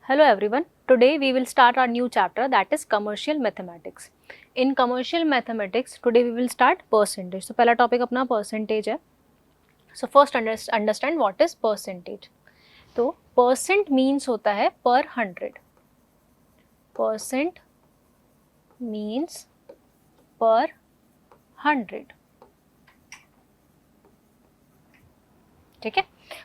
Hello everyone. Today we will start our new chapter, that is commercial mathematics. In commercial mathematics today we will start percentage. So पहला topic अपना percentage है. So first understand what is percentage. तो percent means होता है per 100. Percent means per 100. ठीक है.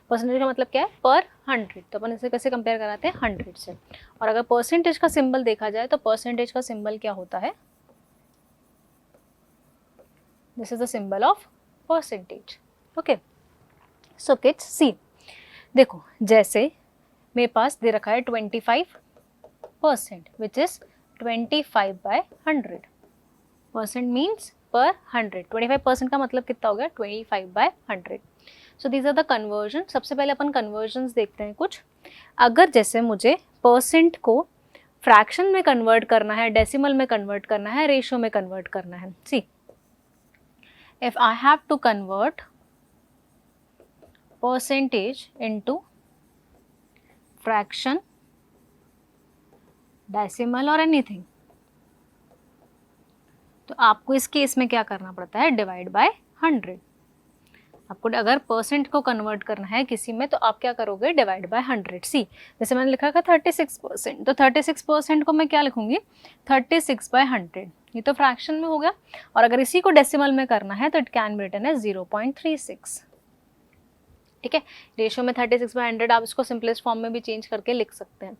Percentage का मतलब क्या है? पर 100. तो अपन इसे कैसे कंपेयर कराते हैं? 100 से. और अगर परसेंटेज का सिंबल देखा जाए तो परसेंटेज का सिंबल क्या होता है? This is the symbol of percentage. Okay. So kids see, देखो जैसे मेरे पास दे रखा है 25% विच इज 25/100. परसेंट मीन्स पर 100. 25% का मतलब कितना हो गया? 25/100. So these are the conversion. सबसे पहले अपन कन्वर्जन्स देखते हैं कुछ. अगर जैसे मुझे परसेंट को फ्रैक्शन में कन्वर्ट करना है, डेसिमल में कन्वर्ट करना है, रेशियो में कन्वर्ट करना है. See, if I have to convert percentage into fraction, decimal और एनीथिंग, तो आपको इस केस में क्या करना पड़ता है? Divide by 100. आपको अगर परसेंट को कन्वर्ट करना है किसी में तो आप क्या करोगे? Divide by 100. सी, जैसे मैंने लिखा था 36%, तो 36% को मैं क्या लिखूंगी? 36/100. ये तो फ्रैक्शन में हो गया. और अगर इसी को डेसिमल में करना है तो it can be written as 0.36. ठीक है. रेशियो में 36/100, आप इसको सिंपलेस्ट फॉर्म में भी चेंज करके लिख सकते हैं.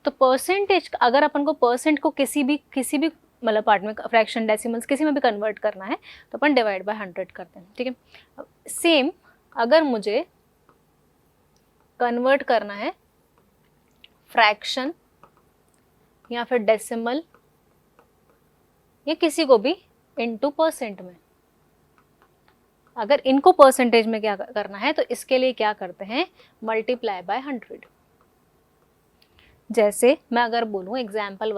तो परसेंटेज, अगर अपन को परसेंट को किसी भी मतलब पार्ट में, फ्रैक्शन, डेसिमल्स किसी में भी कन्वर्ट करना है तो अपन डिवाइड बाय 100 करते हैं. ठीक है. सेम अगर मुझे कन्वर्ट करना है फ्रैक्शन या फिर डेसिमल या किसी को भी इनटू परसेंट में, अगर इनको परसेंटेज में क्या करना है तो इसके लिए क्या करते हैं? Multiply by 100. जैसे मैं अगर बोलूँ एग्जाम्पल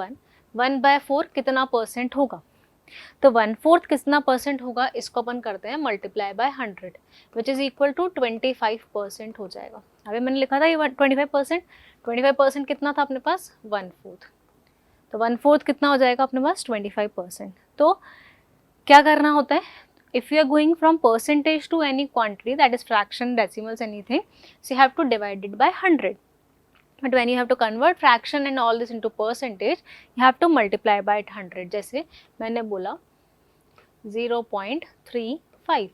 1/4 कितना परसेंट होगा? तो 1/4 कितना परसेंट होगा? इसको अपन करते हैं multiply by 100 which is equal to 25% हो जाएगा. अभी मैंने लिखा था ये 25%. 25% कितना था अपने पास? 1/4. तो 1/4 कितना हो जाएगा अपने पास? 25%. तो क्या करना होता है? If you are going from percentage to any quantity, that is fraction, decimals, anything, so you have to divide it by 100. But when you have to convert fraction and all this into percentage, you have to multiply by 100. जैसे मैंने बोला 0.35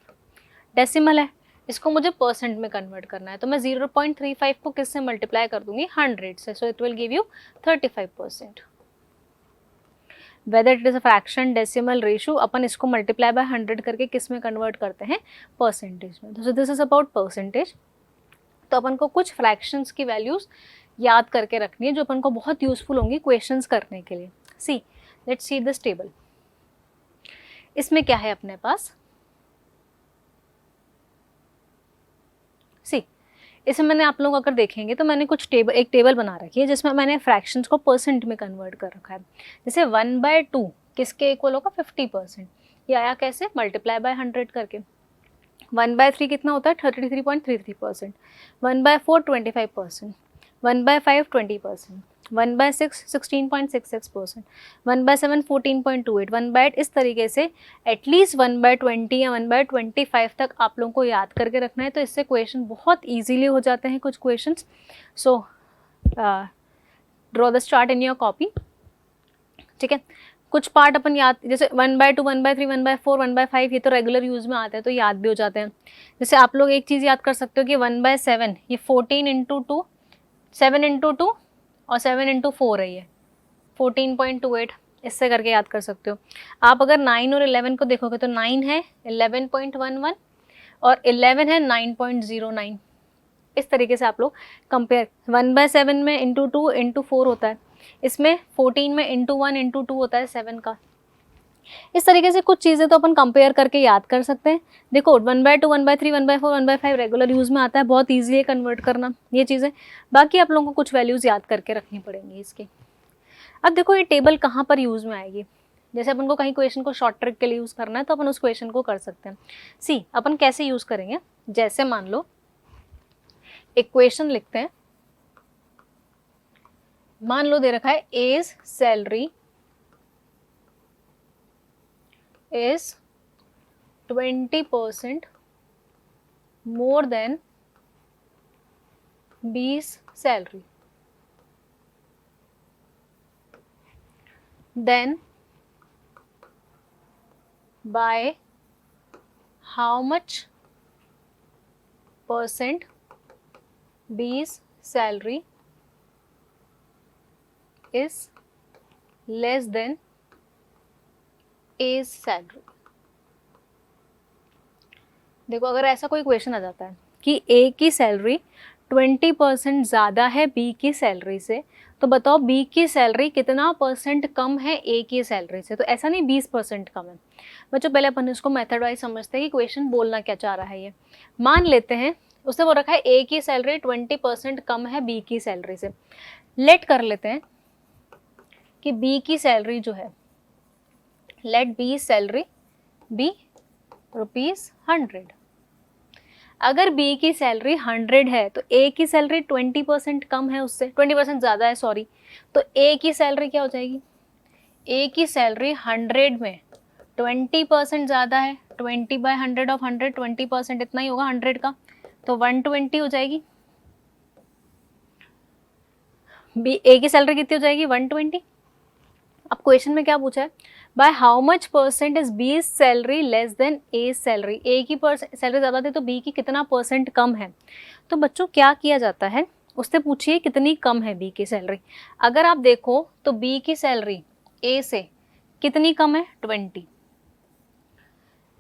decimal है, इसको मुझे percent में convert करना है तो मैं 0.35 को किससे मल्टीप्लाई कर दूंगी? 100 से. So it will give you 35%. Whether it is a fraction, decimal, ratio, अपन इसको मल्टीप्लाई बाय 100 करके किस में कन्वर्ट करते हैं? परसेंटेज में. So this is about percentage. तो अपन को कुछ फ्रैक्शंस की वैल्यूज याद करके रखनी है जो अपन को बहुत यूजफुल होंगी क्वेश्चंस करने के लिए. सी, लेट्स सी दिस टेबल. इसमें क्या है अपने पास? सी, इसमें मैंने, आप लोग अगर देखेंगे तो मैंने कुछ एक टेबल बना रखी है जिसमें मैंने फ्रैक्शंस को परसेंट में कन्वर्ट कर रखा है. जैसे 1/2 किसके इक्वल होगा? 50%. ये आया कैसे? मल्टीप्लाई बाय 100 करके. 1/3 कितना होता है? 33.33%. 1/4 25%. 1/5 20%. 1/6 16.66%. 1/7 14.28. 1/8 इस तरीके से एटलीस्ट 1/20 या 1/25 तक आप लोगों को याद करके रखना है. तो इससे क्वेश्चन बहुत ईजीली हो जाते हैं कुछ questions. So draw the chart in your copy. ठीक है. कुछ पार्ट अपन याद, जैसे 1/2 1/3 1/4 1/5, ये तो रेगुलर यूज में आते हैं तो याद भी हो जाते हैं. जैसे आप लोग एक चीज़ याद कर सकते हो कि 1/7 ये 14 × 2, 7 × 2 और 7 × 4 है, ये 14.28. इससे करके याद कर सकते हो. आप अगर 9 और 11 को देखोगे तो 9 है 11.11 और 11 है 9.09. इस तरीके से आप लोग कंपेयर. 1/7 में × 2 × 4 होता है, इसमें 14 में × 1 × 2 होता है 7 का. इस तरीके से कुछ चीज़ें तो अपन कंपेयर करके याद कर सकते हैं. देखो 1/2 1/3 1/4 1/5 रेगुलर यूज़ में आता है, बहुत ईजी है कन्वर्ट करना ये चीज़ें. बाकी आप लोगों को कुछ वैल्यूज़ याद करके रखनी पड़ेंगी इसकी. अब देखो ये टेबल कहाँ पर यूज़ में आएगी. जैसे अपन को कहीं क्वेश्चन को शॉर्ट ट्रिक के लिए यूज़ करना है तो अपन उस क्वेश्चन को कर सकते हैं. सी, अपन कैसे यूज़ करेंगे? जैसे मान लो एक क्वेश्चन लिखते हैं मान लो दे रखा है A's salary is 20% more than B's salary, then by how much percent B's salary is less than A's salary। देखो अगर ऐसा कोई क्वेश्चन आ जाता है कि A की सैलरी 20% ज़्यादा है B की सैलरी से, तो बताओ B की सैलरी कितना परसेंट कम है A की सैलरी से। तो ऐसा नहीं 20% कम है बच्चों, पहले अपन इसको मेथड वाइज समझते हैं कि क्वेश्चन बोलना क्या चाह रहा है। ये मान लेते हैं उसने वो रखा है A की सैलरी 20% कम है B की सैलरी से। लेट कर लेते हैं कि B की सैलरी जो है, लेट B सैलरी बी ₹100। अगर B की सैलरी 100 है तो A की सैलरी 20% कम है उससे, 20% ज़्यादा है सॉरी, तो A की सैलरी क्या हो जाएगी? A की सैलरी 100 में 20% ज़्यादा है, 20/100 ऑफ 100 20% इतना ही होगा 100 का, तो 120 हो जाएगी। A की सैलरी कितनी हो जाएगी? 120। अब क्वेश्चन में क्या पूछा है? By how much percent is B salary less than A salary. A की सैलरी ज़्यादा थी तो बी की कितना परसेंट कम है। तो बच्चों क्या किया जाता है, उससे पूछिए कितनी कम है बी की सैलरी। अगर आप देखो तो बी की सैलरी ए से कितनी कम है? 20।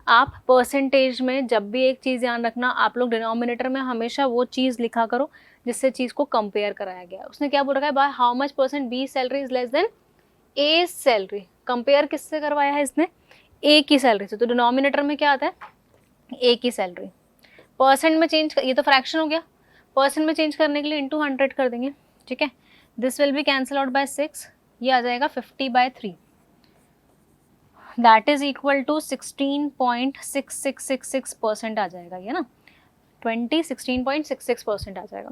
आप परसेंटेज में जब भी एक चीज़ ध्यान रखना, आप लोग डिनोमिनेटर में हमेशा वो चीज़ लिखा करो जिससे चीज़ को कंपेयर कराया गया। उसने क्या बोल रखा है? By how much percent B salary is less than A salary. Compare किससे करवाया है इसने? ए की सैलरी से। तो डिनोमिनेटर में क्या आता है? ए की सैलरी। परसेंट में चेंज, ये तो फ्रैक्शन हो गया, परसेंट में चेंज करने के लिए इंटू 100 कर देंगे, ठीक है। This will be cancel out by 6, ये आ जाएगा 50/3, दैट इज इक्वल टू 16.6666% आ जाएगा ये ना, 16.66% आ जाएगा।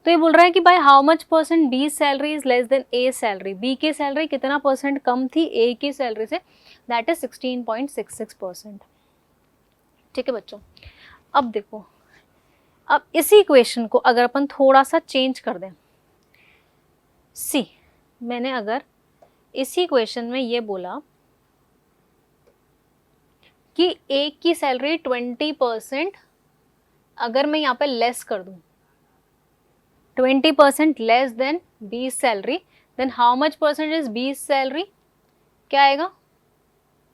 तो ये बोल रहा है कि by how much percent B salary is less than A salary. B की सैलरी कितना परसेंट कम थी ए की सैलरी से, दैट इज 16.66%। ठीक है बच्चों, अब देखो, अब इसी इक्वेशन को अगर अपन थोड़ा सा चेंज कर दें, सी मैंने अगर इसी इक्वेशन में ये बोला कि ए की सैलरी 20%, अगर मैं यहाँ पे लेस कर दूं 20% less than B salary, then how much percent is B salary? क्या आएगा?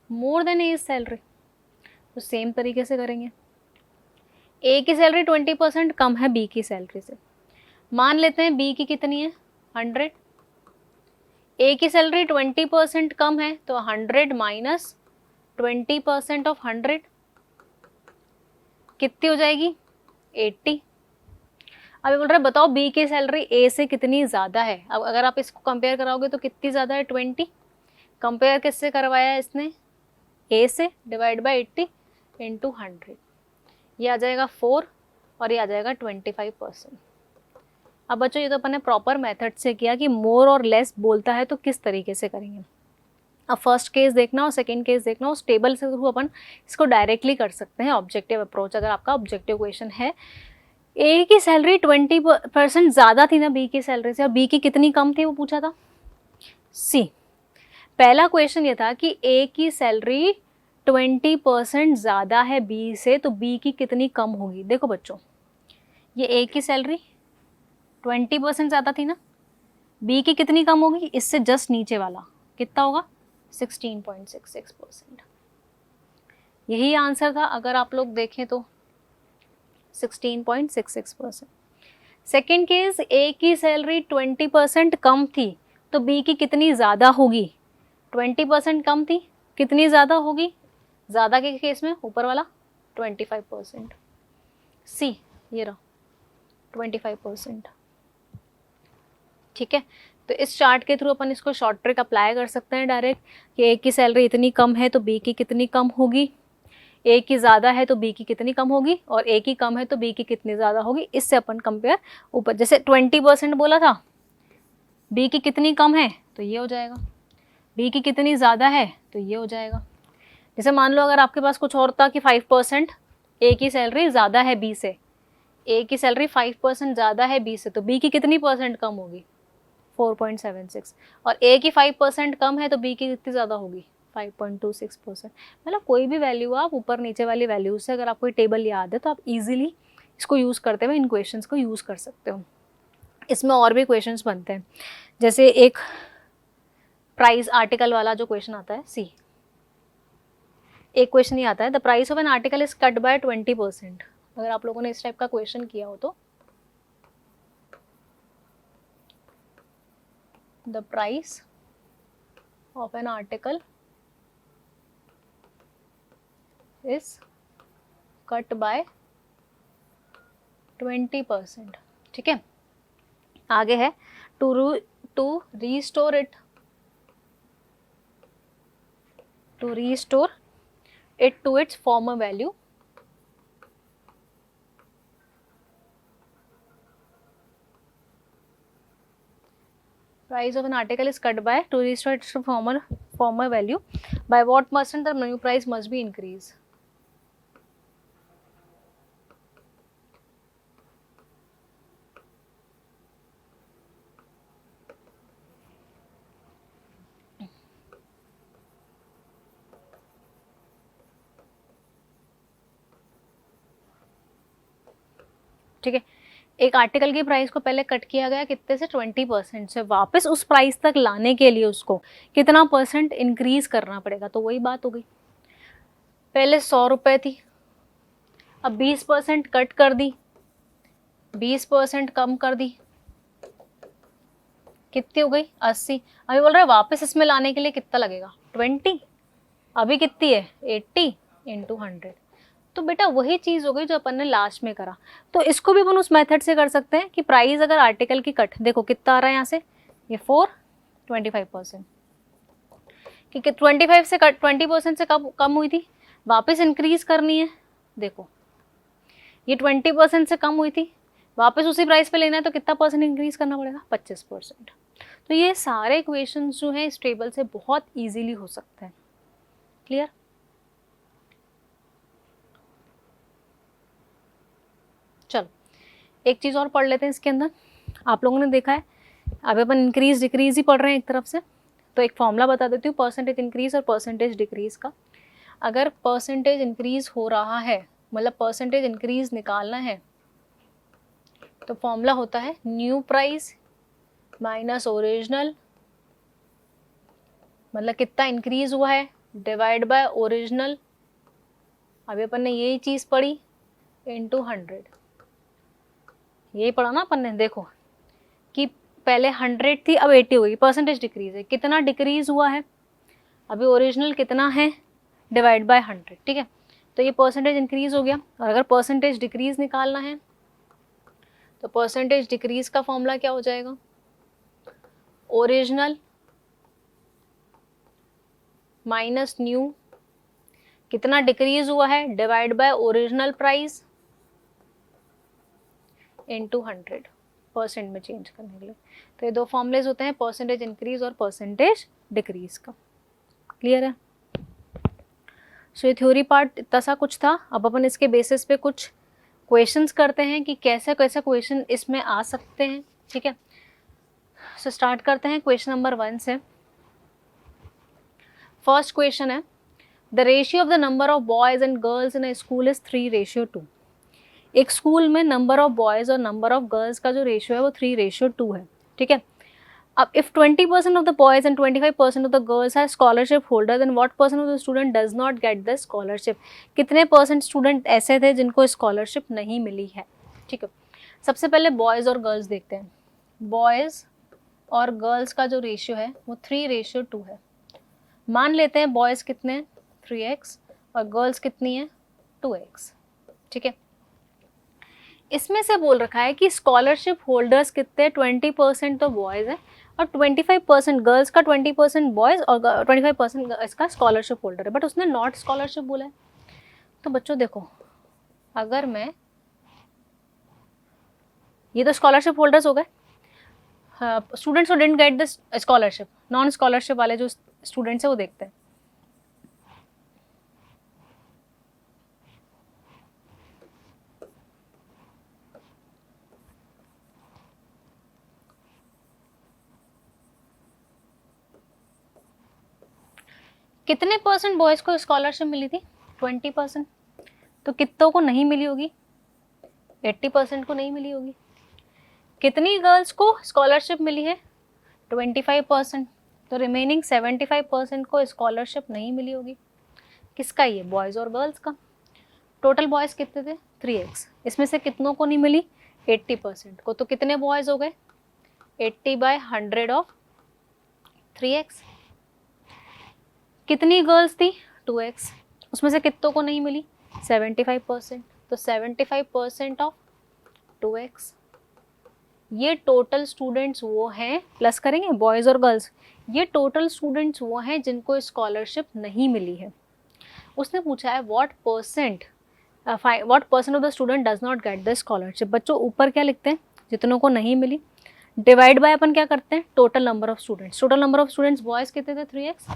More than A salary. तो सेम तरीके से करेंगे, ए की सैलरी 20% कम है बी की सैलरी से। मान लेते हैं बी की कितनी है? 100। ए की सैलरी 20% कम है तो 100 माइनस 20% ऑफ 100 कितनी हो जाएगी? 80। अब बोल रहा है बताओ बी की सैलरी ए से कितनी ज़्यादा है। अब अगर आप इसको कंपेयर कराओगे तो कितनी ज़्यादा है? 20। कंपेयर किससे करवाया है इसने? ए से, डिवाइड बाय 80 इंटू 100, ये आ जाएगा 4 और ये आ जाएगा 25%। अब बच्चों ये तो अपन ने प्रॉपर मेथड से किया कि मोर और लेस बोलता है तो किस तरीके से करेंगे। अब फर्स्ट केस देखना और सेकंड केस देखना, उस टेबल से थ्रू अपन इसको डायरेक्टली कर सकते हैं ऑब्जेक्टिव अप्रोच, अगर आपका ऑब्जेक्टिव क्वेश्चन है। ए की सैलरी 20% ज़्यादा थी ना बी की सैलरी से, और बी की कितनी कम थी वो पूछा था। सी पहला क्वेश्चन ये था कि ए की सैलरी 20% ज़्यादा है बी से, तो बी की कितनी कम होगी। देखो बच्चों, ये ए की सैलरी 20% ज़्यादा थी ना, बी की कितनी कम होगी? इससे जस्ट नीचे वाला कितना होगा? 16.66%। यही आंसर था अगर आप लोग देखें तो 16.66%। सेकेंड केस, ए की सैलरी 20% कम थी तो बी की कितनी ज़्यादा होगी? 20% कम थी, कितनी ज़्यादा होगी? ज़्यादा के केस में ऊपर वाला 25%। सी ये रहा 25%। ठीक है, तो इस चार्ट के थ्रू अपन इसको शॉर्ट ट्रिक अप्लाई कर सकते हैं डायरेक्ट कि ए की सैलरी इतनी कम है तो बी की कितनी कम होगी, ए की ज़्यादा है तो बी की कितनी कम होगी, और ए की कम है तो बी की कितनी ज़्यादा होगी। इससे अपन कंपेयर ऊपर, जैसे 20% बोला था बी की कितनी कम है तो ये हो जाएगा, बी की कितनी ज़्यादा है तो ये हो जाएगा। जैसे मान लो अगर आपके पास कुछ और था कि 5% ए की सैलरी ज़्यादा है बी से, ए की सैलरी 5% ज़्यादा है बी से, तो बी की कितनी परसेंट कम होगी 4.76, और ए की 5% कम है तो बी की कितनी ज़्यादा होगी 5.26%। मतलब कोई भी वैल्यू आप ऊपर नीचे वाली वैल्यू से, अगर आपको टेबल याद है तो आप इजीली इसको यूज़ करते हुए इन क्वेश्चंस को यूज़ कर सकते हो। इसमें और भी क्वेश्चंस बनते हैं, जैसे एक प्राइस आर्टिकल वाला जो क्वेश्चन आता है, सी एक क्वेश्चन ही आता है, the price of an article is cut by 20%। अगर आप लोगों ने इस टाइप का क्वेश्चन किया हो तो the price of an article is cut by 20%। ठीक है, आगे है to restore it, to restore it to its former value, price of an article is cut by to restore its former value, by what percent the new price must be increased। ठीक है, एक article की price को पहले cut किया गया कितने से 20% से, वापस उस प्राइस तक लाने के लिए उसको कितना परसेंट इंक्रीज करना पड़ेगा। तो वही बात हो गई, पहले 100 रुपए थी, अब 20% कट कर दी, 20% कम कर दी, कितनी हो गई 80। अभी बोल रहे हैं वापस इसमें लाने के लिए कितना लगेगा 20, अभी कितनी है 80 इंटू 100। तो बेटा वही चीज हो गई जो अपन ने लास्ट में करा। तो इसको भी अपन उस मेथड से कर सकते हैं कि प्राइस अगर आर्टिकल की कट, देखो कितना आ रहा है यहाँ से, ये 25%, क्योंकि 25 से कट 20% से कम हुई थी, वापस इंक्रीज करनी है। देखो ये 20% से कम हुई थी, वापस उसी प्राइस पे लेना है तो कितना परसेंट इंक्रीज करना पड़ेगा 25%। तो ये सारे इक्वेशंस जो हैं इस टेबल से बहुत इजीली हो सकते हैं। क्लियर? चलो एक चीज़ और पढ़ लेते हैं इसके अंदर। आप लोगों ने देखा है अभी अपन इंक्रीज डिक्रीज ही पढ़ रहे हैं एक तरफ से, तो एक फॉर्मूला बता देती हूँ परसेंटेज इंक्रीज और परसेंटेज डिक्रीज का। अगर परसेंटेज इंक्रीज हो रहा है, मतलब परसेंटेज इंक्रीज निकालना है, तो फॉर्मूला होता है न्यू प्राइस माइनस ओरिजिनल, मतलब कितना इंक्रीज हुआ है, डिवाइड बाय ओरिजिनल, अभी अपन ने यही चीज़ पढ़ी, इंटू 100। यही पढ़ा ना अपन ने, देखो कि पहले 100 थी अब 80 हुई, परसेंटेज डिक्रीज है, कितना डिक्रीज हुआ है, अभी ओरिजिनल कितना है, डिवाइड बाय 100। ठीक है, तो ये परसेंटेज इंक्रीज हो गया। और अगर परसेंटेज डिक्रीज निकालना है तो परसेंटेज डिक्रीज का फॉर्मूला क्या हो जाएगा, ओरिजिनल माइनस न्यू, कितना डिक्रीज हुआ है, divide bye original price into 100% में चेंज करने के लिए। तो ये दो फॉर्मूलेज होते हैं परसेंटेज इंक्रीज और परसेंटेज डिक्रीज का। क्लियर है? सो ये थ्योरी पार्ट इतना सा कुछ था। अब अपन इसके बेसिस पे कुछ क्वेश्चंस करते हैं कि कैसे कैसे क्वेश्चन इसमें आ सकते हैं। ठीक है, सो स्टार्ट करते हैं क्वेश्चन नंबर 1 से। फर्स्ट क्वेश्चन है, the ratio of the number of boys and girls in a school is 3:2। एक स्कूल में नंबर ऑफ बॉयज और नंबर ऑफ गर्ल्स का जो रेशियो है वो 3:2 है। ठीक है, अब if 20% of the boys and 25% of the girls are scholarship holder, then what percent of the student does not get the scholarship. कितने परसेंट स्टूडेंट ऐसे थे जिनको स्कॉलरशिप नहीं मिली है। ठीक है, सबसे पहले बॉयज और गर्ल्स देखते हैं। बॉयज और गर्ल्स का जो रेशियो है वो 3:2 है। मान लेते हैं बॉयज कितने हैं 3x और गर्ल्स कितनी है 2x। ठीक है, इसमें से बोल रखा है कि स्कॉलरशिप होल्डर्स कितने, 20% तो बॉयज है और 25% गर्ल्स का, 20% बॉयज और 25% इसका स्कॉलरशिप होल्डर है, बट उसने नॉट स्कॉलरशिप बोला है। तो बच्चों देखो, अगर मैं, ये तो स्कॉलरशिप होल्डर्स हो गए, students who didn't get this scholarship, non scholarship वाले जो स्टूडेंट्स है वो देखते हैं। कितने परसेंट बॉयज को स्कॉलरशिप मिली थी? 20%। तो कितनों को नहीं मिली होगी? 80% को नहीं मिली होगी। कितनी गर्ल्स को स्कॉलरशिप मिली है? 25%। तो रिमेनिंग 75% को स्कॉलरशिप नहीं मिली होगी। किसका? ये बॉयज और गर्ल्स का। टोटल बॉयज कितने थे? 3x। इसमें से कितनों को नहीं मिली? 80% को। तो कितने बॉयज हो गए? 80/100 ऑफ 3x। कितनी गर्ल्स थी? 2x। उसमें से कितनों को नहीं मिली? 75%। तो 75% ऑफ 2x। ये टोटल स्टूडेंट्स वो हैं, प्लस करेंगे बॉयज और गर्ल्स, ये टोटल स्टूडेंट्स वो हैं जिनको स्कॉलरशिप नहीं मिली है। उसने पूछा है what percent of the student does not get the scholarship. बच्चों ऊपर क्या लिखते हैं? जितनों को नहीं मिली, डिवाइड बाय अपन क्या करते हैं? Total number of students. Total number of students boys कितने थे? 3x।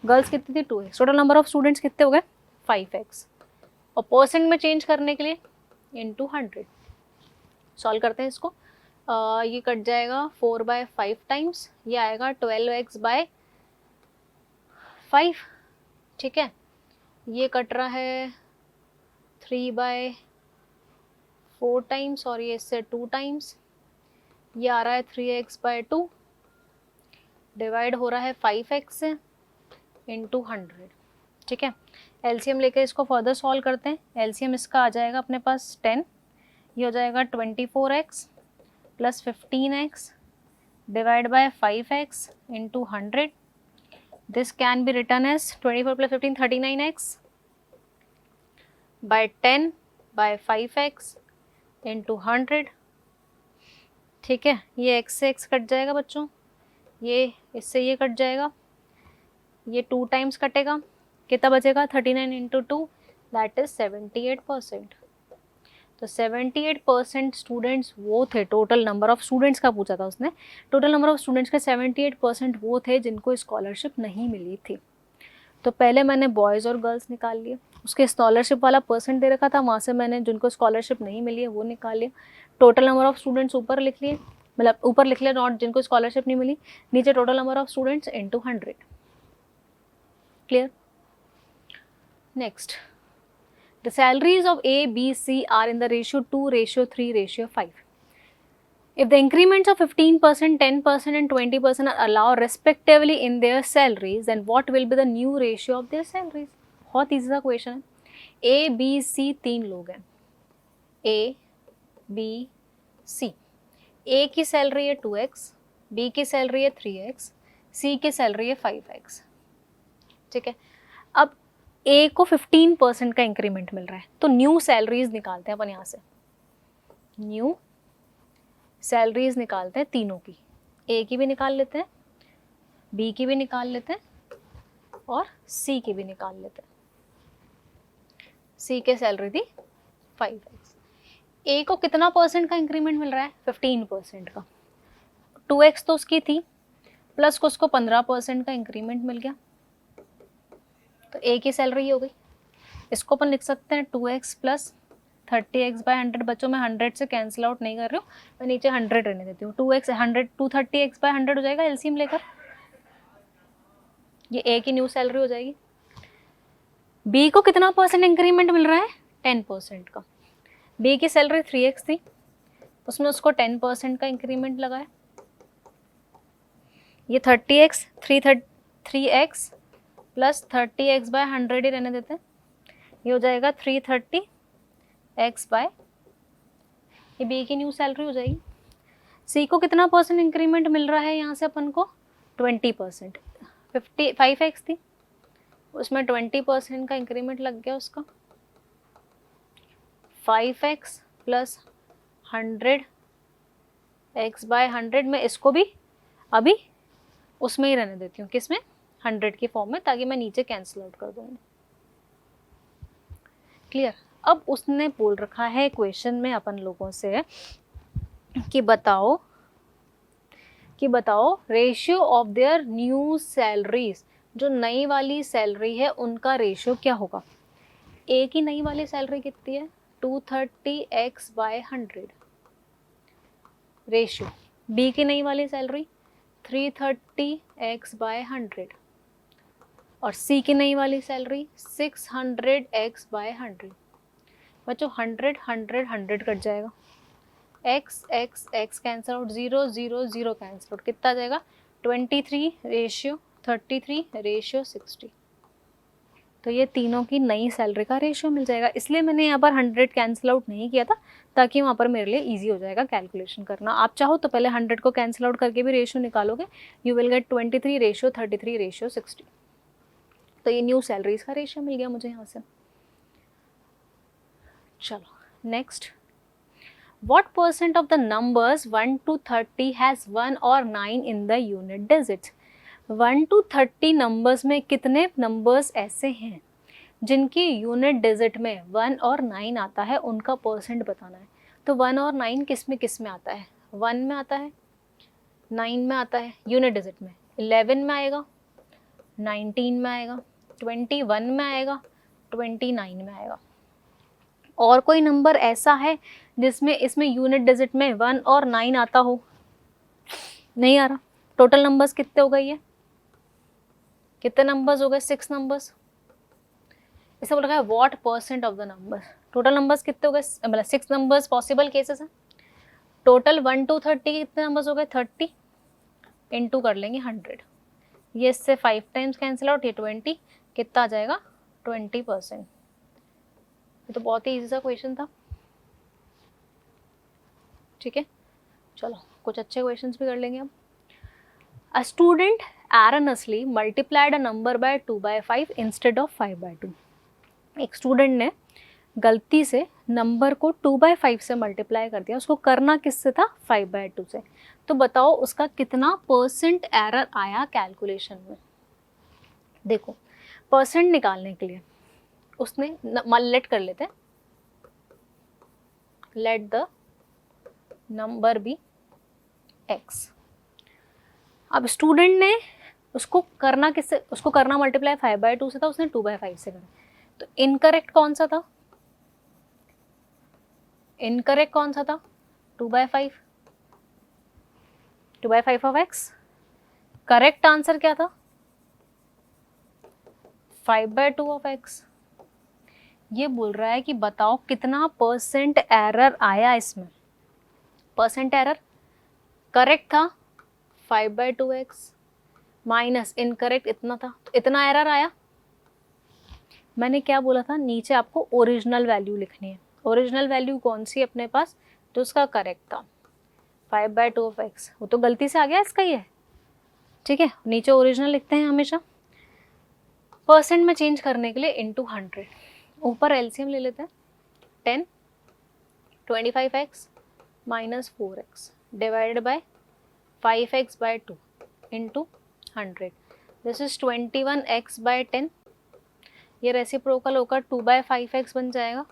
गर्ल्स कितनी थी? 2x। Total number of students कितने हो गए? 5x। और परसेंट में चेंज करने के लिए इंटू 100। सॉल्व करते हैं इसको। ये कट जाएगा 4/5 टाइम्स, ये आएगा 12x/5। ठीक है, ये कट रहा है 3/4 टाइम्स और ये इससे 2 टाइम्स, ये आ रहा है 3x/2, डिवाइड हो रहा है 5x से इंटू 100। ठीक है, एलसीएम लेके इसको फर्दर सॉल्व करते हैं। एलसीएम इसका आ जाएगा अपने पास 10, ये हो जाएगा 24x plus 15x divide by 5x into 100। This can be written as 24 plus 15 39x by 10 by 5x into 100। ठीक है, ये x से x कट जाएगा बच्चों, ये इससे ये कट जाएगा, ये 2 टाइम्स कटेगा, कितना बचेगा? 39 इंटू 2 दैट इज 78%। तो 78% स्टूडेंट्स वो थे, टोटल नंबर ऑफ स्टूडेंट्स का पूछा था उसने, टोटल नंबर ऑफ स्टूडेंट्स के 78% वो थे जिनको स्कॉलरशिप नहीं मिली थी। तो पहले मैंने बॉयज़ और गर्ल्स निकाल लिए, उसके स्कॉलरशिप वाला परसेंट दे रखा था, वहाँ से मैंने जिनको स्कॉलरशिप नहीं मिली है वो निकाल लिया। टोटल नंबर ऑफ स्टूडेंट्स ऊपर लिख लिए, मतलब ऊपर लिख लिया नॉट जिनको स्कॉलरशिप नहीं मिली, नीचे total number of students into 100। Clear? Next, the salaries of A, B, C are in the ratio 2:3:5. If the increments of 15%, 10% and 20% are allowed respectively in their salaries, then what will be the new ratio of their salaries? बहुत easy सा question है। A, B, C 3 लोग हैं, A, B, C। A की salary है 2x, B की salary है 3x, C की सैलरी है 5x। ठीक है, अब ए को 15% का इंक्रीमेंट मिल रहा है, तो न्यू सैलरीज निकालते हैं अपन यहाँ से। न्यू सैलरीज निकालते हैं तीनों की, ए की भी निकाल लेते हैं, बी की भी निकाल लेते हैं और सी की भी निकाल लेते हैं। सी के सैलरी थी 5x। ए को कितना परसेंट का इंक्रीमेंट मिल रहा है? 15% का। 2x तो उसकी थी, प्लस को उसको 15% का इंक्रीमेंट मिल गया, तो ए की सैलरी हो गई। इसको अपन लिख सकते हैं 2x प्लस 30x/100। बच्चों मैं 100 से कैंसिल आउट नहीं कर रही हूँ, मैं नीचे 100 रहने देती हूँ। 2x 100 230x/100 हो जाएगा एलसीएम लेकर, ये ए की न्यू सैलरी हो जाएगी। बी को कितना परसेंट इंक्रीमेंट मिल रहा है? 10% का। बी की सैलरी 3x थी, उसमें उसको 10% का इंक्रीमेंट लगा है, ये 30x 3x प्लस 30x/100 ही रहने देते हैं, ये हो जाएगा 330x/, ये बी की न्यू सैलरी हो जाएगी। सी को कितना परसेंट इंक्रीमेंट मिल रहा है यहाँ से अपन को? 20%। 5x थी, उसमें 20% का इंक्रीमेंट लग गया उसका, 5x प्लस 100x/100 में इसको भी अभी उसमें ही रहने देती हूँ, किसमें? 100 की फॉर्म में, ताकि मैं नीचे कैंसिल आउट कर दूंगी। क्लियर? अब उसने बोल रखा है क्वेश्चन में अपन लोगों से कि बताओ कि बताओ ratio of their new salaries, जो नई वाली सैलरी है उनका रेशियो क्या होगा। ए की नई वाली सैलरी कितनी है 230x/100 रेशियो, बी की नई वाली सैलरी 330x/100 और सी की नई वाली सैलरी 600x/100। बच्चों 100 100 100 कट जाएगा, x x x cancel out, 0 0 0 cancel out, कितना आ जाएगा 23:33:60। तो ये तीनों की नई सैलरी का रेशियो मिल जाएगा। इसलिए मैंने यहाँ पर 100 कैंसिल आउट नहीं किया था, ताकि वहाँ पर मेरे लिए इजी हो जाएगा कैलकुलेशन करना। आप चाहो तो पहले 100 को कैंसिल आउट करके भी रेशियो निकालोगे, यू विल गेट 23:33:60। तो ये न्यू सैलरीज का रेशियो मिल गया मुझे यहाँ से। चलो next, What percent of the numbers 1 to 30 has 1 or 9 in the unit digits? 1 to 30 numbers में कितने नंबर्स ऐसे हैं जिनकी यूनिट डिजिट में 1 और 9 आता है, उनका परसेंट बताना है। तो 1 और 9 किस में आता है, 1 में आता है, 9 में आता है, यूनिट डिजिट में 11 में आएगा, 19 में आएगा, 21 में आएगा, 29 में आएगा। और कोई नंबर ऐसा है जिसमें इसमें यूनिट डिजिट में 1 और 9 आता हो, नहीं आ रहा। टोटल नंबर्स कितने हो गए, ये कितने नंबर्स हो गए 6 नंबर्स। इसे बोला गया what percent of the numbers, total numbers कितने हो गए, मतलब 6 नंबर्स पॉसिबल केसेस हैं। टोटल 1 to 30 कितने नंबर्स हो गए 30, इनटू कर लेंगे 100, ये इससे 5 टाइम्स कैंसिल आउट, ये 20, कितना आ जाएगा 20%। ये तो बहुत ही इजी सा क्वेश्चन था, ठीक है। चलो कुछ अच्छे क्वेश्चंस भी कर लेंगे अब। A student erroneously multiplied a number by 2/5 instead of 5/2। एक स्टूडेंट ने गलती से नंबर को 2/5 से मल्टीप्लाई कर दिया, उसको करना किससे था 5/2 से। तो बताओ उसका कितना परसेंट एरर आया कैलकुलेशन में। देखो परसेंट निकालने के लिए उसने लेट कर लेते हैं, let the number be x। अब स्टूडेंट ने उसको करना किससे, उसको करना मल्टीप्लाई 5/2 से था, उसने 2/5 से करा। तो इनकरेक्ट कौन सा था, इनकरेक्ट कौन सा था 2/5, 2/5 ऑफ x। करेक्ट आंसर क्या था 5/2 ऑफ x। ये बोल रहा है कि बताओ कितना परसेंट एरर आया इसमें। परसेंट एरर करेक्ट था 5/2x माइनस इनकरेक्ट इतना था, तो इतना एरर आया। मैंने क्या बोला था, नीचे आपको ओरिजिनल वैल्यू लिखनी है। ओरिजिनल वैल्यू कौन सी अपने पास, जो उसका करेक्ट था 5/2 ऑफ x, वो तो गलती से आ गया इसका ही है, ठीक है। नीचे ओरिजिनल लिखते हैं हमेशा, परसेंट में चेंज करने के लिए इनटू 100। ऊपर एलसीएम ले लेते हैं, 10 25x minus 4x divided by 5x/2 into 100। This is 21x/10। ये रेसिप्रोकल होकर 2/5x बन जाएगा,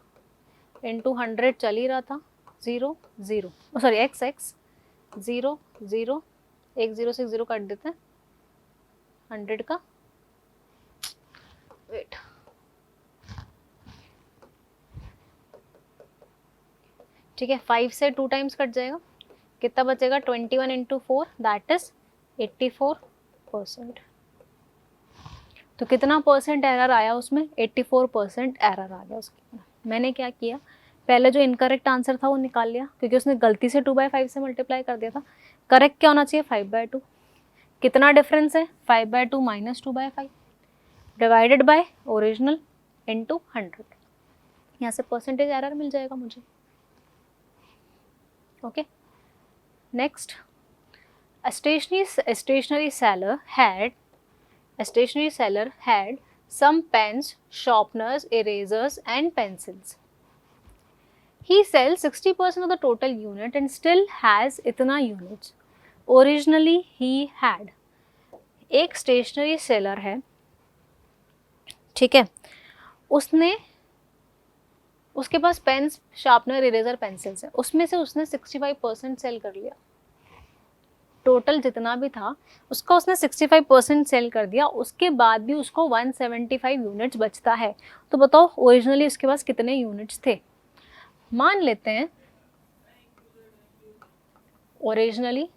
इंटू 100 चल ही रहा था, 0 0 सॉरी x 0 0, एक 0 से 0 काट देते हैं, 100 का वेट, ठीक है। 5 से 2 टाइम्स कट जाएगा, कितना बचेगा 21 इंटू 4 दैट इज 84%। तो कितना परसेंट एरर आया उसमें 84% एरर आ गया उसके। मैंने क्या किया, पहले जो इनकरेक्ट आंसर था वो निकाल लिया, क्योंकि उसने गलती से 2/5 से मल्टीप्लाई कर दिया था। करेक्ट क्या होना चाहिए 5/2। कितना डिफरेंस है 5/2 minus 2/5 divided by original into 100। यहाँ से परसेंटेज एरर मिल जाएगा मुझे, okay. Next, a stationery seller had some pens, sharpeners, erasers and pencils. He sells 60% of the total unit and still has इतना units. Originally he had, एक stationery seller है, ठीक है, उसने, उसके पास पेन्स, शार्पनर, इरेजर, पेंसिल्स है, उसमें से उसने 65% सेल कर लिया। टोटल जितना भी था उसका उसने 65% सेल कर दिया, उसके बाद भी उसको 175 यूनिट्स बचता है। तो बताओ ओरिजिनली उसके पास कितने यूनिट्स थे। मान लेते हैं originally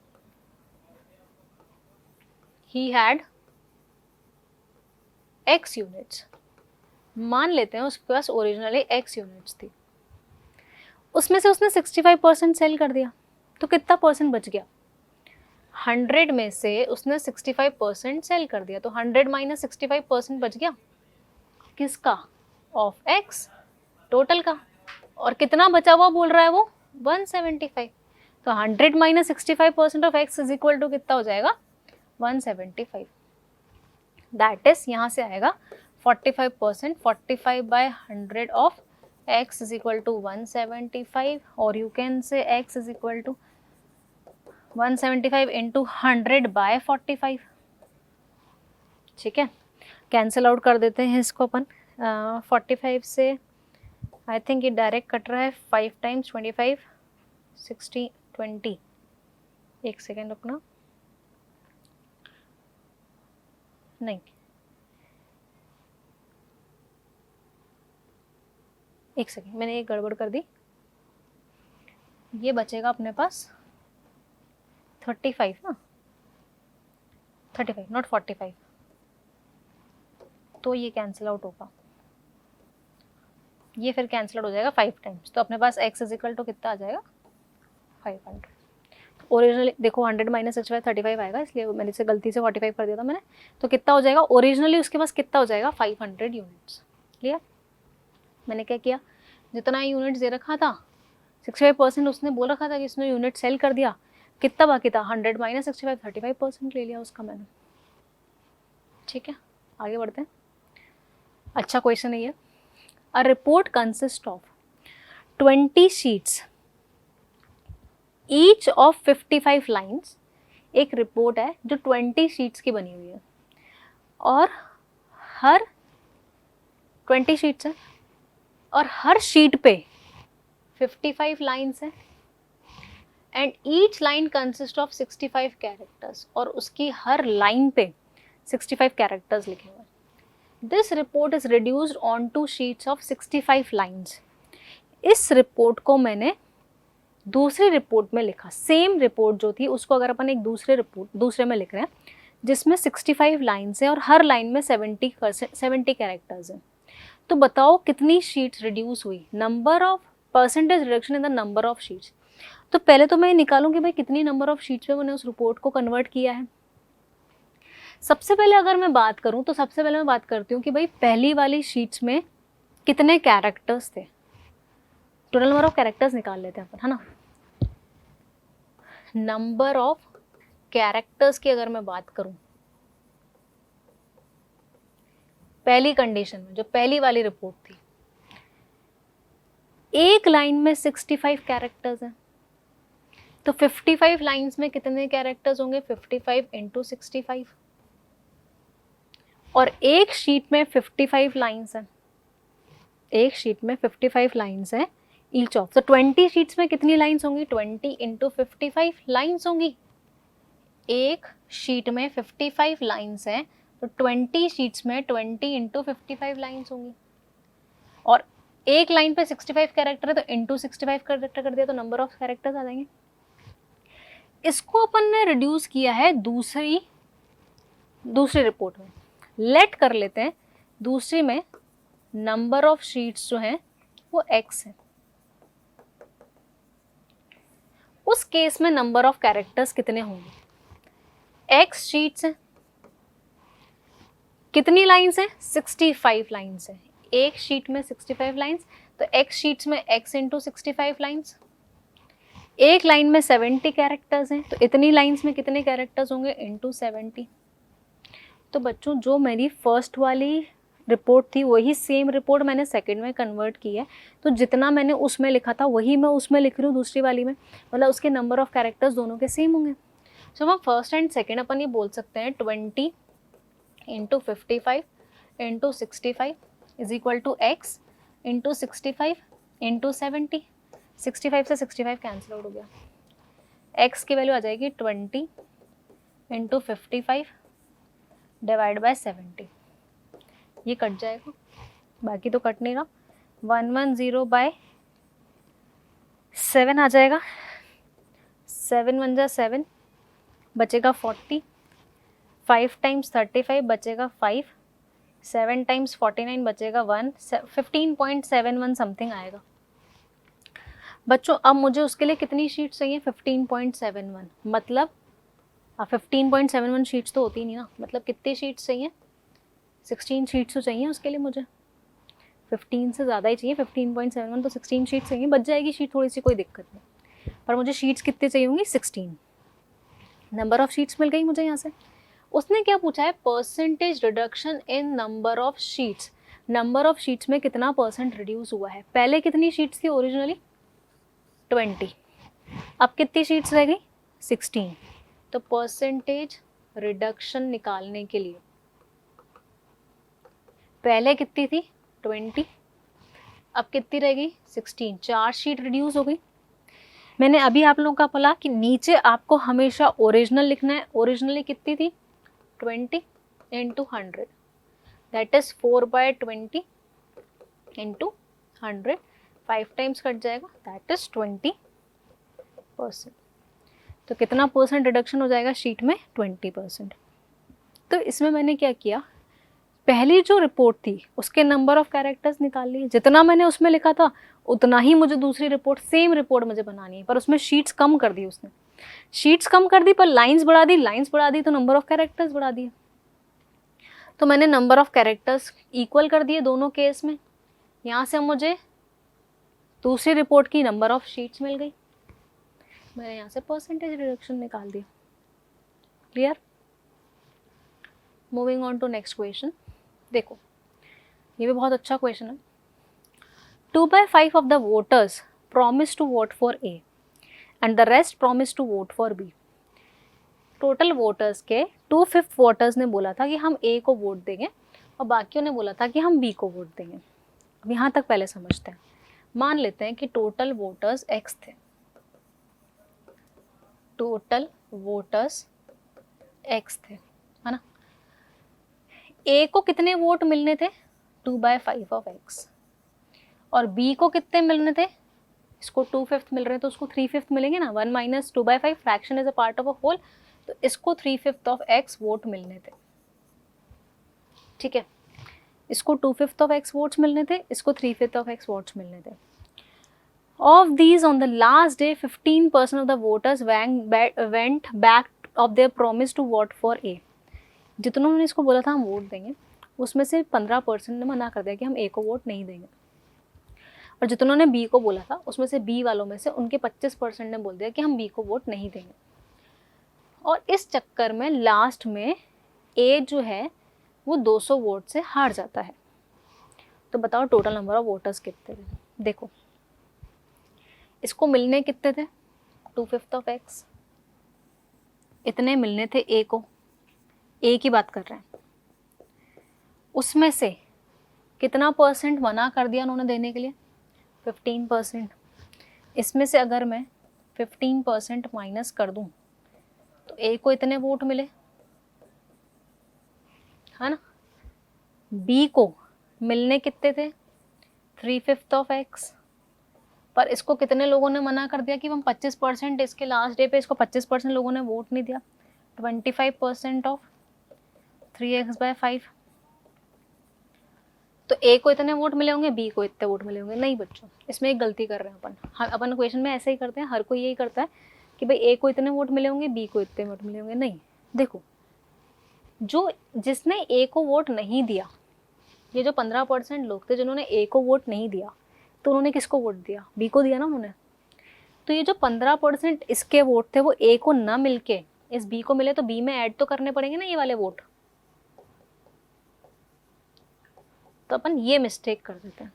he had x units, मान लेते हैं उसके पास ओरिजिनली x यूनिट्स थी, उसमें से उसने 65% सेल कर दिया, तो कितना परसेंट बच गया। 100 में से उसने 65% सेल कर दिया, तो 100 माइनस 65% बच गया किसका, ऑफ x, टोटल का। और कितना बचा हुआ बोल रहा है वो 175, तो 100 minus 65% of x is equal to कितना हो जाएगा 175। दैट इज यहाँ से आएगा 45%, 45/100 of x is equal to 175, और you can say x is equal to 175 into 100/45। ठीक है, कैंसिल आउट कर देते हैं इसको अपन। 45 से आई थिंक ये डायरेक्ट कट रहा है, 5 टाइम्स 25 60 20। एक सेकेंड रुकना, नहीं एक सेकेंड, मैंने एक गड़बड़ कर दी। ये बचेगा अपने पास 35 ना, 35 नॉट 45, तो ये कैंसिल आउट होगा, ये फिर कैंसिल आउट हो जाएगा 5 टाइम्स, तो अपने पास x इज इक्वल टू कितना आ जाएगा 500। ओरिजिनली देखो 100 माइनस 65 35 आएगा, इसलिए मैंने इसे गलती से 45 कर दिया था मैंने, तो कितना हो जाएगा ओरिजिनली उसके पास कितना हो जाएगा 500 यूनिट्स। क्लियर। मैंने क्या किया, जितना यूनिट दे रखा था 65% उसने बोल रखा था कि इसने यूनिट सेल कर दिया, कितना बाकी था 100 माइनस 65 35% ले लिया उसका मैंने। ठीक है, आगे बढ़ते हैं। अच्छा क्वेश्चन है ये। A report consist of 20 sheets each of 55 lines. एक रिपोर्ट है जो 20 शीट्स की बनी हुई है और हर 20 शीट्स है और हर शीट पे 55 लाइन्स है and each line consist of 65 characters, और उसकी हर लाइन पे 65 कैरेक्टर्स लिखे हुए हैं। This report is reduced on two sheets of 65 lines. इस रिपोर्ट को मैंने दूसरी रिपोर्ट में लिखा, सेम रिपोर्ट जो थी उसको अगर अपन एक दूसरे में लिख रहे हैं जिसमें 65 लाइन्स है और हर लाइन में 70 कैरेक्टर्स हैं, तो बताओ कितनी शीट्स रिड्यूस हुई, number of percentage reduction in the number of sheets. तो पहले तो मैं निकालूं कि भाई कितनी नंबर ऑफ शीट्स में मैंने उस रिपोर्ट को कन्वर्ट किया है। सबसे पहले अगर मैं बात करूं तो सबसे पहले मैं बात करती हूँ कि भाई पहली वाली शीट्स में कितने कैरेक्टर्स थे, टोटल नंबर ऑफ कैरेक्टर्स निकाल लेते हैं अपन, है ना। नंबर ऑफ कैरेक्टर्स की अगर मैं बात करूं पहली कंडीशन में, जो पहली वाली रिपोर्ट थी, एक लाइन में 65 कैरेक्टर्स हैं, तो 55 लाइंस में कितने कैरेक्टर्स होंगे 55 इंटू 65, और एक शीट में 55 लाइंस हैं, एक शीट में 55 लाइंस हैं ईच ऑफ, तो 20 शीट्स में कितनी लाइंस होंगी 20 इंटू 55 लाइंस होंगी। एक शीट में 55 लाइंस हैं तो 20 शीट्स में 20 इंटू 55 लाइंस होंगी, और एक लाइन पे 65 कैरेक्टर है तो इंटू 65 कैरेक्टर कर दिया तो नंबर ऑफ कैरेक्टर्स आ जाएंगे। इसको अपन ने रिड्यूस किया है दूसरी रिपोर्ट में, लेट कर लेते हैं दूसरी में नंबर ऑफ शीट्स जो हैं वो x है। उस केस में नंबर ऑफ कैरेक्टर्स कितने होंगे, x शीट्स हैं, कितनी लाइंस हैं 65 लाइंस हैं, एक शीट में 65 लाइंस, तो x शीट्स में x इंटू 65 लाइंस, एक लाइन में 70 कैरेक्टर्स हैं तो इतनी लाइंस में कितने कैरेक्टर्स होंगे इंटू 70। तो बच्चों जो मेरी फर्स्ट वाली रिपोर्ट थी वही सेम रिपोर्ट मैंने सेकंड में कन्वर्ट की है, तो जितना मैंने उसमें लिखा था वही मैं उसमें लिख रही हूँ दूसरी वाली में, मतलब उसके नंबर ऑफ कैरेक्टर्स दोनों के सेम होंगे। सो हम फर्स्ट एंड सेकेंड अपन ये बोल सकते हैं 20 into 55 into 65 is equal to x into 65 into 70। 65 से 65 कैंसिल आउट हो गया, x की वैल्यू आ जाएगी 20 इंटू 55 डिवाइड बाय 70, ये कट जाएगा, बाकी तो कट नहीं रहा। 110 बाय 7 आ जाएगा, 7 1 जा 7, बचेगा 40, 5 टाइम्स 35 बचेगा 5, 7 टाइम्स 49 बचेगा 1, 15.71 समथिंग आएगा। बच्चों अब मुझे उसके लिए कितनी शीट्स चाहिए? 15.71, मतलब 15.71 शीट्स तो होती नहीं ना, मतलब कितनी शीट्स चाहिए? 16 शीट्स तो चाहिए उसके लिए मुझे, 15 से ज़्यादा ही चाहिए, 15.71 तो 16 शीट्स चाहिए, बच जाएगी शीट थोड़ी सी, कोई दिक्कत नहीं, पर मुझे शीट्स कितने चाहिए होंगी? 16। नंबर ऑफ शीट्स मिल गई मुझे यहाँ से। उसने क्या पूछा है? Percentage reduction in number of sheets, number of sheets में कितना परसेंट रिड्यूस हुआ है। पहले कितनी शीट्स थी ओरिजिनली? 20, अब कितनी शीट्स रह गई? 16। तो परसेंटेज रिडक्शन निकालने के लिए पहले कितनी थी? 20, अब कितनी रह गई? 16, 4 शीट रिड्यूस हो गई। मैंने अभी आप लोगों का बोला कि नीचे आपको हमेशा ओरिजिनल लिखना है, ओरिजिनली कितनी थी? 20 into 100, that is 4/20 into 100, 5 times cut जाएगा, दैट इज 20%। तो कितना परसेंट रिडक्शन हो जाएगा शीट में? 20%। तो इसमें मैंने क्या किया, पहली जो रिपोर्ट थी उसके नंबर ऑफ कैरेक्टर्स निकाल लिए, जितना मैंने उसमें लिखा था उतना ही मुझे दूसरी रिपोर्ट, सेम रिपोर्ट मुझे बनानी है, पर उसमें शीट्स कम कर दी उसने, शीट्स कम कर दी पर लाइंस बढ़ा दी, लाइंस बढ़ा दी तो नंबर ऑफ कैरेक्टर्स बढ़ा दिए। तो मैंने नंबर ऑफ कैरेक्टर्स इक्वल कर दिए दोनों केस में, यहाँ से मुझे दूसरी रिपोर्ट की नंबर ऑफ शीट्स मिल गई, मैंने यहाँ से परसेंटेज रिडक्शन निकाल दिया। Clear? Moving on to next question. देखो ये भी बहुत अच्छा क्वेश्चन है। 2/5 of the voters promised to vote for A and the rest promised to vote for B. Total voters के 2/5 वोटर्स ने बोला था कि हम A को वोट देंगे और बाकियों ने बोला था कि हम B को वोट देंगे। अब यहाँ तक पहले समझते हैं। मान लेते हैं कि टोटल वोटर्स X थे, टोटल वोटर्स X थे, है ना। A को कितने वोट मिलने थे? 2/5 ऑफ X, और B को कितने मिलने थे? इसको 2/5 मिल रहे हैं तो उसको 3/5 मिलेंगे ना, 1 minus 2/5, fraction is a part of a whole, तो इसको 3/5 ऑफ X वोट मिलने थे। ठीक है, इसको 2/5 ऑफ X वोट्स मिलने थे, इसको 3/5 ऑफ X वोट्स मिलने थे। Of these, on the last day, 15% of the voters went back of their promise to vote for A. जितनों ने इसको बोला था हम वोट देंगे, उसमें से 15% ने मना कर दिया कि हम A को वोट नहीं देंगे, और जितनों ने B को बोला था उसमें से B वालों में से उनके 25% ने बोल दिया कि हम B को वोट नहीं देंगे। और इस चक्कर में लास्ट में A जो है वो 200 वोट से हार जाता है। तो बताओ टोटल नंबर ऑफ वोटर्स कितने थे? देखो इसको मिलने कितने थे? 2/5 ऑफ X, इतने मिलने थे A को, A की बात कर रहे हैं, उसमें से कितना परसेंट मना कर दिया उन्होंने देने के लिए? 15%। इसमें से अगर मैं 15% माइनस कर दूं तो A को इतने वोट मिले, है ना। B को मिलने कितने थे? 3/5 ऑफ X, पर इसको कितने लोगों ने मना कर दिया कि हम 25%, इसके लास्ट डे पे इसको 25% लोगों ने वोट नहीं दिया, 25% ऑफ 3x/5। तो A को इतने वोट मिले होंगे, B को इतने वोट मिले होंगे। नहीं बच्चों, इसमें एक गलती कर रहे हैं अपन क्वेश्चन में ऐसे ही करते हैं, हर कोई यही करता है कि भाई A को इतने वोट मिले होंगे, B को इतने वोट मिले होंगे। नहीं, देखो जो जिसने A को वोट नहीं दिया, ये जो 15% लोग थे जिन्होंने A को वोट नहीं दिया, तो उन्होंने किसको वोट दिया? B को दिया ना उन्होंने। तो ये जो 15% इसके वोट थे वो A को ना मिलके इस B को मिले, तो B में ऐड तो करने पड़ेंगे ना ये वाले वोट। तो अपन ये मिस्टेक कर देते हैं।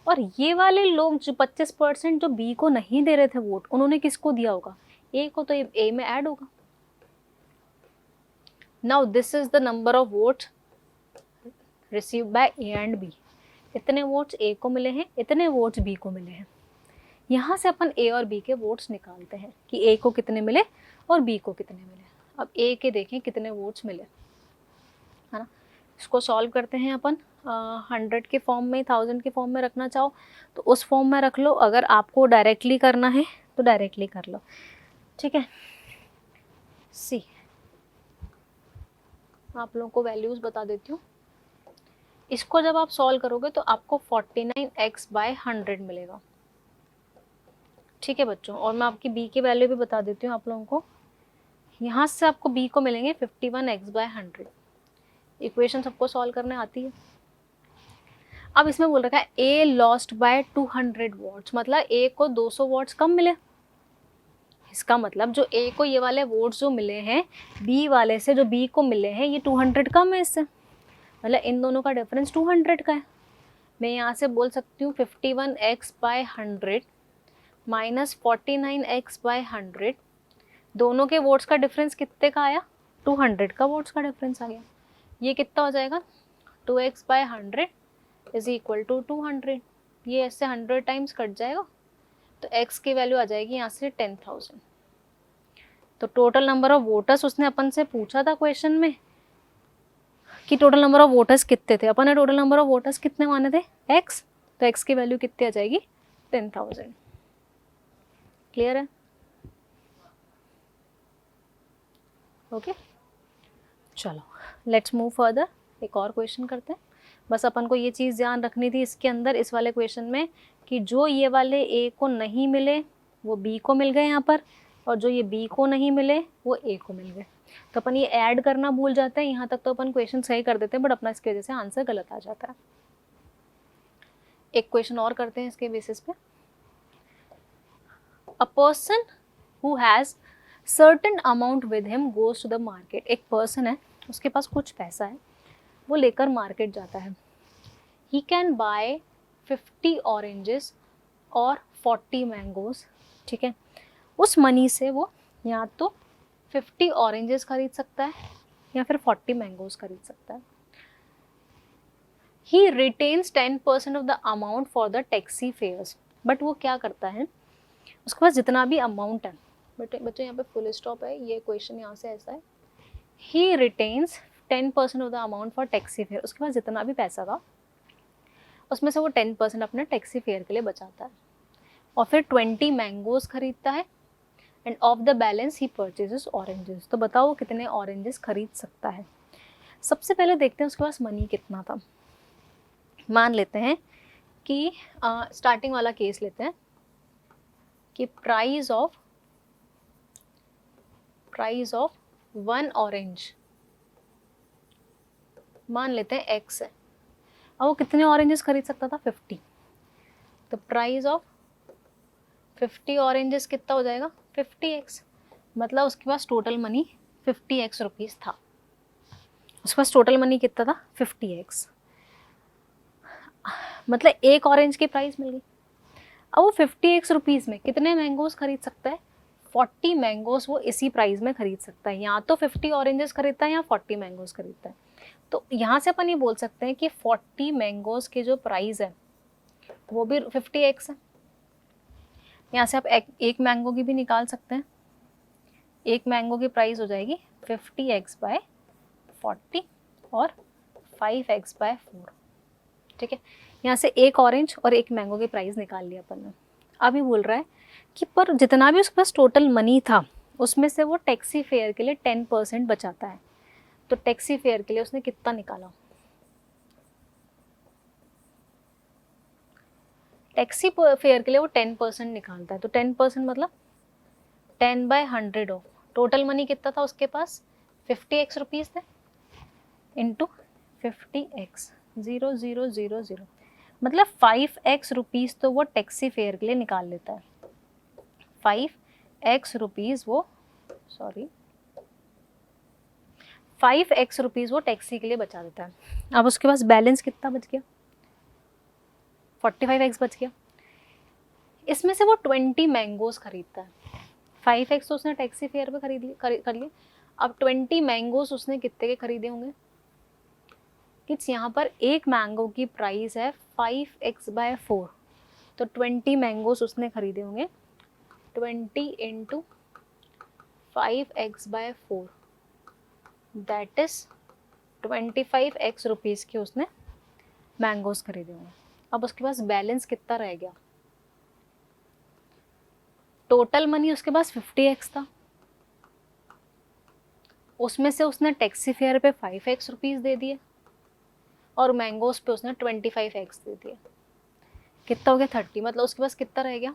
और ये वाले लोग जो 25% जो B को नहीं दे रहे थे वोट, उन्होंने किसको दिया होगा? A को, तो ये A में ऐड होगा। Now this is the number of votes received by A and B। इतने वोट्स A को मिले हैं, इतने वोट्स B को मिले हैं। यहाँ से अपन A और B के वोट्स निकालते हैं कि A को कितने मिले और B को कितने मिले। अब ए के देखें कितने वोट्स मिले, है ना। इसको सॉल्व करते हैं अपन। 100 के फॉर्म में, 1000 के फॉर्म में रखना चाहो तो उस फॉर्म में रख लो, अगर आपको डायरेक्टली करना है तो डायरेक्टली कर लो, ठीक है। सी, आप लोगों को वैल्यूज बता देती हूँ। इसको जब आप सॉल्व करोगे तो आपको 49x/100 मिलेगा, ठीक है बच्चों। और मैं आपकी b की वैल्यू भी बता देती हूँ आप लोगों को। यहाँ से आपको b को मिलेंगे 51x/100। इक्वेशन सबको सॉल्व करने आती है। अब इसमें बोल रखा है a लॉस्ट बाय 200 वॉट्स, मतलब a को 200 वॉट्स कम मिले। इसका मतलब जो a को ये वाले वोट्स जो मिले हैं b वाले से जो b को मिले हैं ये 200 कम है इससे, मतलब इन दोनों का डिफरेंस 200 का है। मैं यहाँ से बोल सकती हूँ 51x/100 माइनस 49x/100, दोनों के वोट्स का डिफरेंस कितने का आया, 200 का वोट्स का डिफरेंस आ गया। ये कितना हो जाएगा, 2x/100 इज इक्वल टू 200। ये ऐसे 100 टाइम्स कट जाएगा तो x की वैल्यू आ जाएगी यहाँ से 10,000। तो टोटल नंबर ऑफ वोटर्स उसने अपन से पूछा था क्वेश्चन में कि टोटल नंबर ऑफ वोटर्स कितने थे, अपन ने टोटल नंबर ऑफ वोटर्स कितने माने थे, x, तो x की वैल्यू कितनी आ जाएगी, 10,000। क्लियर है, ओके। चलो लेट्स मूव फर्दर, एक और क्वेश्चन करते हैं। बस अपन को ये चीज़ ध्यान रखनी थी इसके अंदर, इस वाले क्वेश्चन में, कि जो ये वाले a को नहीं मिले वो b को मिल गए यहाँ पर, और जो ये b को नहीं मिले वो a को मिल गए। तो अपन ये ऐड करना भूल जाते हैं, यहाँ तक तो अपन क्वेश्चन सही कर देते हैं, बट अपना इसकी वजह से आंसर गलत आ जाता है। एक क्वेश्चन और करते हैं इसके बेसिस पे। A person who has certain amount with him goes to the market. एक पर्सन है, उसके पास कुछ पैसा है, वो लेकर मार्केट जाता है। ही कैन बाय 50 ऑरेंजेस और 40 मैंगोज, ठीक है। उस मनी से वो या तो 50 ऑरेंजेस खरीद सकता है या फिर 40 मैंगोज खरीद सकता है। He retains 10% of the amount for the taxi fares. But वो क्या करता है, उसके पास जितना भी अमाउंट है, बच्चों यहाँ पे फुल स्टॉप है, ये क्वेश्चन यहाँ से ऐसा है, he retains 10% of the amount for taxi fare. उसके पास जितना भी पैसा था उसमें से वो 10% अपने टैक्सी फेयर के लिए बचाता है, और फिर 20 मैंगोज खरीदता है, end of the balance he purchases oranges. तो बताओ वो कितने ऑरेंजेस खरीद सकता है। सबसे पहले देखते हैं उसके पास मनी कितना था। मान लेते हैं कि स्टार्टिंग वाला केस लेते हैं कि प्राइस ऑफ 1 ऑरेंज मान लेते हैं x है। अब वो कितने ऑरेंजेस खरीद सकता था, 50। तो प्राइस ऑफ 50 ऑरेंजेस कितना हो जाएगा, 50x। मतलब उसके पास टोटल मनी 50x रुपीज़ था। उसके पास टोटल मनी कितना था, 50x। मतलब एक ऑरेंज की प्राइस मिल गई। अब वो 50x रुपीज़ में कितने मैंगोज खरीद सकता है, 40 मैंगोज वो इसी प्राइस में खरीद सकता है। या तो 50 ऑरेंजेस खरीदता है या 40 मैंगोज खरीदता है। तो यहाँ से अपन ये बोल सकते हैं कि 40 मैंगोज के जो प्राइस है वो भी 50x है। यहाँ से आप एक मैंगो की भी निकाल सकते हैं। एक मैंगो की प्राइस हो जाएगी 50x/40 और 5x/4, ठीक है। यहाँ से एक ऑरेंज और एक मैंगो की प्राइस निकाल लिया अपन ने। अभी बोल रहा है कि पर जितना भी उसके पास टोटल मनी था उसमें से वो टैक्सी फेयर के लिए 10% बचाता है। तो टैक्सी फेयर के लिए उसने कितना निकाला, टैक्सी फेयर के लिए वो 10% निकालता है। तो 10% मतलब 10/100 हो। टोटल मनी कितना था उसके पास, 50x रुपीज़ थे, इंटू 50x 0,000, मतलब 5x रुपीज़ तो वो टैक्सी फेयर के लिए निकाल लेता है। 5x रुपीज़ वो टैक्सी के लिए बचा देता है। अब उसके पास बैलेंस कितना बच गया, 45x बच गया। इसमें से वो 20 मैंगोज खरीदता है। 5x तो उसने टैक्सी फेयर पे कर लिए। अब 20 मैंगोज उसने कितने के खरीदे होंगे, किड्स यहाँ पर एक मैंगो की प्राइस है 5x/4, तो 20 मैंगोज उसने खरीदे होंगे। 20 × 5x/4 that is 25x rupees के उसने मैंगोज खरीदे होंगे। अब उसके पास बैलेंस कितना रह गया? टोटल मनी उसके पास 50x था, उसमें से उसने टैक्सी फेयर पे 5x रुपीज़ दे दिए और मैंगोज पे उसने 25x दे दिए। कितना हो गया? 30। मतलब उसके पास कितना रह गया?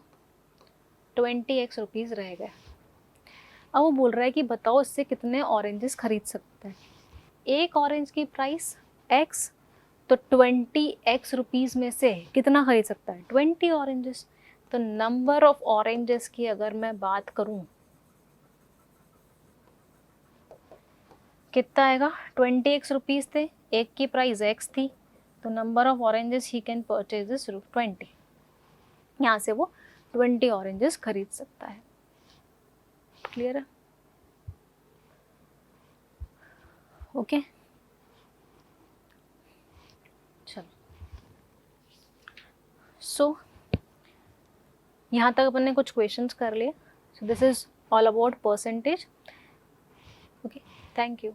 20x रुपीज़ रह गए। अब वो बोल रहा है कि बताओ इससे कितने ऑरेंजेस खरीद सकते हैं। एक ऑरेंज की प्राइस x, तो 20x रुपीज़ में से कितना खरीद सकता है? 20 ऑरेंजेस। तो नंबर ऑफ ऑरेंजेस की अगर मैं बात करूं, कितना आएगा? 20x रुपीज़ थे, एक की प्राइस x थी, तो number of oranges he can purchase is 20। यहाँ से वो 20 ऑरेंजेस खरीद सकता है। क्लियर है? ओके, चलो। सो यहाँ तक अपन ने कुछ क्वेश्चंस कर लिए। So this is all about percentage. Okay, thank you.